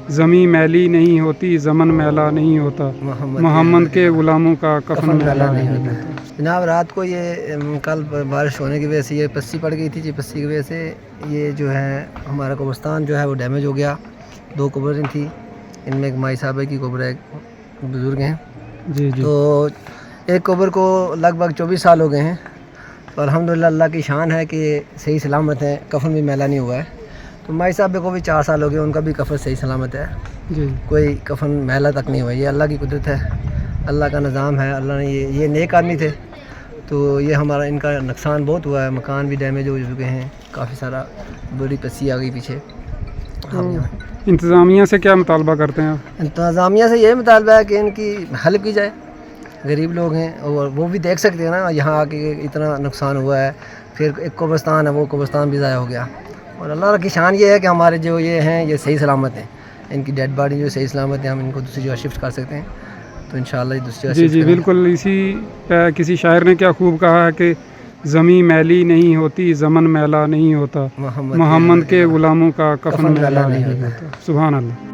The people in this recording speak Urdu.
زمیں میلی نہیں ہوتی زمن میلا نہیں ہوتا محمد کے غلاموں کا کفن میلا نہیں ہوتا۔ جناب رات کو یہ کل بارش ہونے کی وجہ سے یہ پسی پڑ گئی تھی جی، پسی کی وجہ سے یہ جو ہے ہمارا قبرستان جو ہے وہ ڈیمیج ہو گیا۔ 2 قبریں تھیں، ان میں ایک مائی صاحبہ کی قبر ہے، ایک بزرگ ہیں، جی جی تو ایک قبر کو لگ بھگ 24 سال ہو گئے ہیں، تو الحمدللہ اللہ کی شان ہے کہ صحیح سلامت ہے، کفن بھی میلا نہیں ہوا ہے۔ تو مائی صاحبہ کو بھی 4 سال ہو گئے، ان کا بھی کفن صحیح سلامت ہے، جی کوئی کفن میلا تک نہیں ہوا۔ یہ اللہ کی قدرت ہے، اللہ کا نظام ہے، اللہ نے یہ نیک آدمی تھے، تو یہ ہمارا ان کا نقصان بہت ہوا ہے، مکان بھی ڈیمیج ہو چکے ہیں، کافی سارا بڑی پسی آ گئی پیچھے۔ تو انتظامیہ سے کیا مطالبہ کرتے ہیں آپ؟ انتظامیہ سے یہ مطالبہ ہے کہ ان کی حل کی جائے، غریب لوگ ہیں اور وہ بھی دیکھ سکتے ہیں نا یہاں آ کے اتنا نقصان ہوا ہے، پھر ایک قبرستان ہے وہ قبرستان بھی ضائع ہو گیا، اور اللہ کی شان یہ ہے کہ ہمارے جو یہ ہیں یہ صحیح سلامت ہیں، ان کی ڈیڈ باڈی جو صحیح سلامت ہے، ہم ان کو دوسری جگہ شفٹ کر سکتے ہیں، تو انشاءاللہ یہ دوسری جگہ جی شفٹ جی کریں گے۔ بالکل، اسی کسی شاعر نے کیا خوب کہا ہے کہ زمیں میلی نہیں ہوتی زمن میلا نہیں ہوتا محمد کے غلاموں کا کفن میلا نہیں ہوتا۔ سبحان اللہ۔